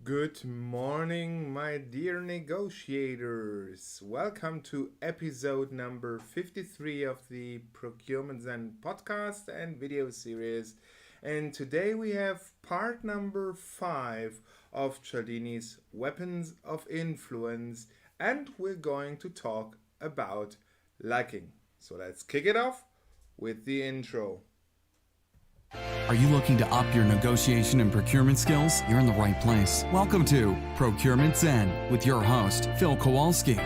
Good morning, my dear negotiators. Welcome to episode number 53 of the ProcurementZen podcast and video series. And today we have part number 5 of Cialdini's Weapons of Influence, and we're going to talk about liking. So let's kick it off with the intro. Are you looking to up your negotiation and procurement skills? You're in the right place. Welcome to Procurement Zen with your host, Phil Kowalski.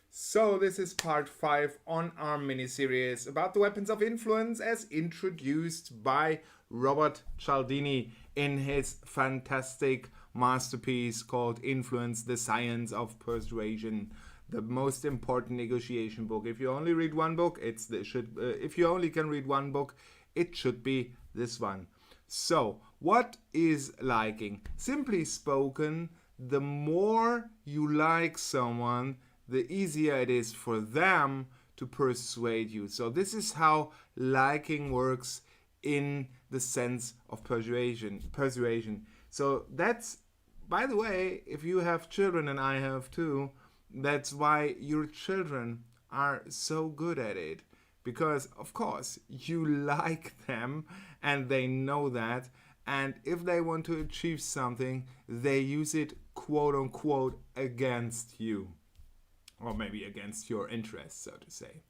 So this is part 5 on our mini-series about the weapons of influence as introduced by Robert Cialdini in his fantastic masterpiece called Influence, the Science of Persuasion. The most important negotiation book. If you only read one book, if you only can read one book, it should be this one. So, what is liking? Simply spoken, the more you like someone, the easier it is for them to persuade you. So this is how liking works in the sense of persuasion. So that's, by the way, if you have children, and I have too, that's why your children are so good at it. Because, of course, you like them and they know that. And if they want to achieve something, they use it, quote unquote, against you. Or maybe against your interests, so to say.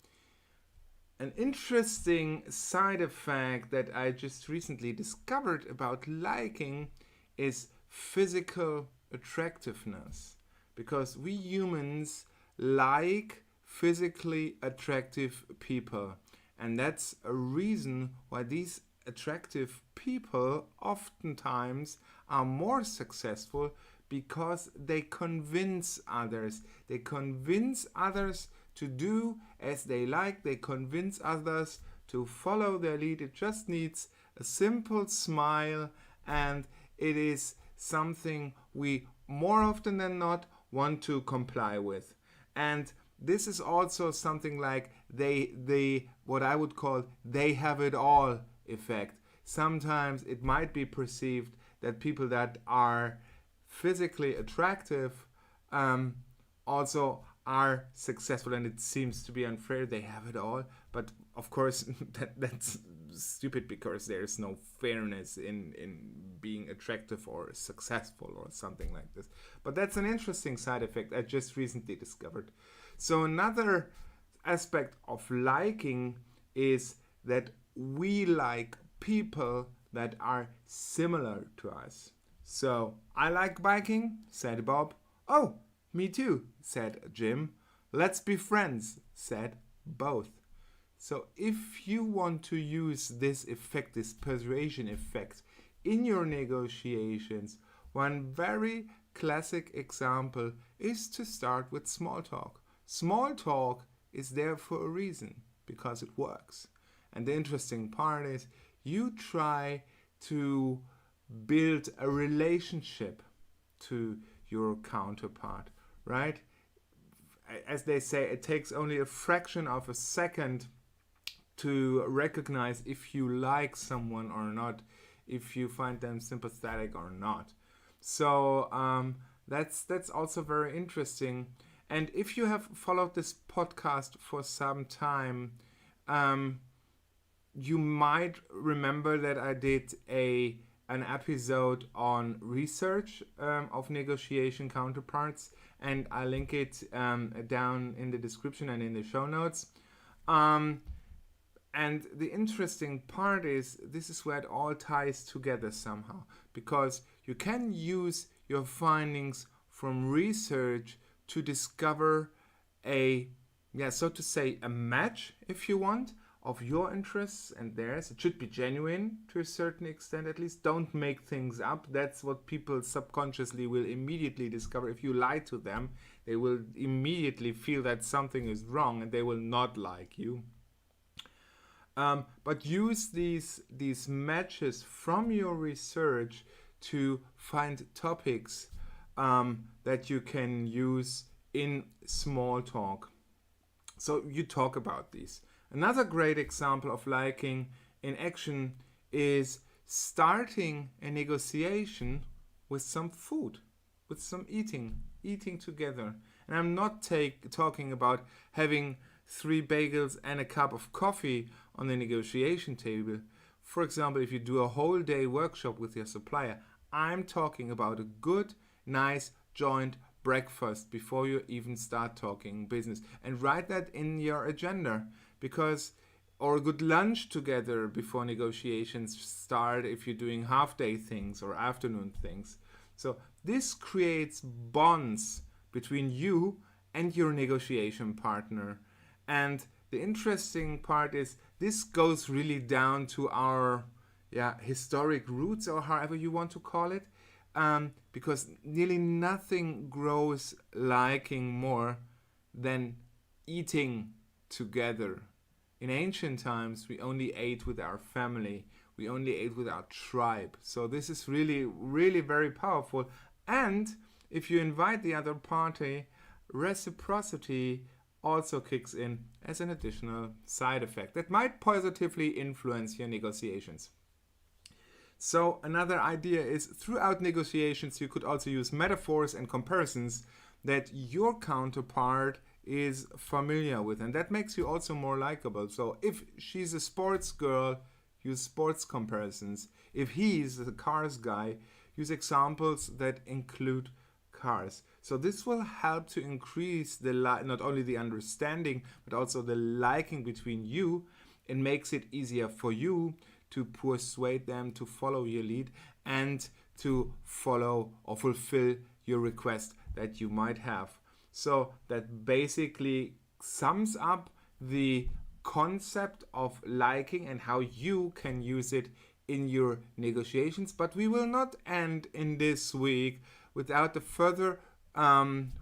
An interesting side effect that I just recently discovered about liking is physical attractiveness. Because we humans like physically attractive people. And that's a reason why these attractive people oftentimes are more successful, because they convince others. They convince others to do as they like. They convince others to follow their lead. It just needs a simple smile, and it is something we more often than not want to comply with. And this is also something like they what I would call they have it all effect. Sometimes it might be perceived that people that are physically attractive also are successful, and it seems to be unfair. They have it all, but of course that's stupid, because there's no fairness in being attractive or successful or something like this. But that's an interesting side effect I just recently discovered. So another aspect of liking is that we like people that are similar to us. So, I like biking, said Bob. Oh, me too, said Jim. Let's be friends, said both. So if you want to use this effect, this persuasion effect, in your negotiations, one very classic example is to start with small talk. Small talk is there for a reason, because it works. And the interesting part is you try to build a relationship to your counterpart, right? As they say, it takes only a fraction of a second to recognize if you like someone or not, if you find them sympathetic or not. So that's also very interesting. And if you have followed this podcast for some time, you might remember that I did an episode on research of negotiation counterparts, and I link it down in the description and in the show notes. And the interesting part is, this is where it all ties together somehow, because you can use your findings from research to discover so to say, a match, if you want, of your interests and theirs. It should be genuine to a certain extent, at least. Don't make things up. That's what people subconsciously will immediately discover. If you lie to them, they will immediately feel that something is wrong and they will not like you. But use these matches from your research to find topics that you can use in small talk. So you talk about these. Another great example of liking in action is starting a negotiation with some food, with some eating together. And I'm not talking about having 3 bagels and a cup of coffee on the negotiation table. For example, if you do a whole day workshop with your supplier, I'm talking about a good, nice joint breakfast before you even start talking business. And write that in your agenda, or a good lunch together before negotiations start if you're doing half-day things or afternoon things. So this creates bonds between you and your negotiation partner. And the interesting part is this goes really down to our historic roots, or however you want to call it, because nearly nothing grows liking more than eating together. In ancient times, we only ate with our family. We only ate with our tribe. So this is really, really very powerful. And if you invite the other party, reciprocity also kicks in as an additional side effect that might positively influence your negotiations. So another idea is, throughout negotiations, you could also use metaphors and comparisons that your counterpart is familiar with, and that makes you also more likable. So if she's a sports girl, use sports comparisons. If he's a cars guy, use examples that include cars. So this will help to increase not only the understanding but also the liking between you, and makes it easier for you to persuade them to follow your lead and to follow or fulfill your request that you might have. So that basically sums up the concept of liking and how you can use it in your negotiations. But we will not end in this week without a further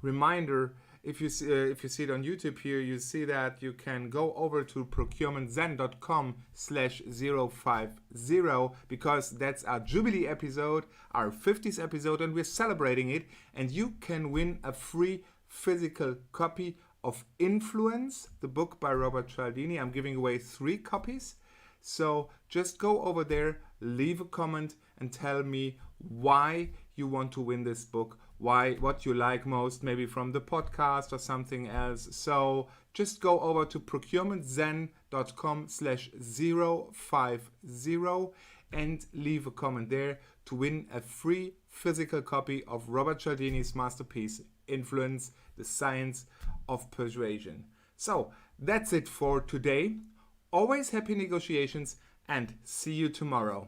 reminder. If you see it on YouTube here, you see that you can go over to ProcurementZen.com/050, because that's our Jubilee episode, our 50th episode, and we're celebrating it. And you can win a free physical copy of Influence, the book by Robert Cialdini. I'm giving away 3 copies. So just go over there, leave a comment, and tell me why you want to win this book, what you like most, maybe from the podcast or something else. So just go over to ProcurementZen.com/050 and leave a comment there to win a free physical copy of Robert Cialdini's masterpiece, Influence, the Science of Persuasion. So that's it for today. Always happy negotiations, and see you tomorrow.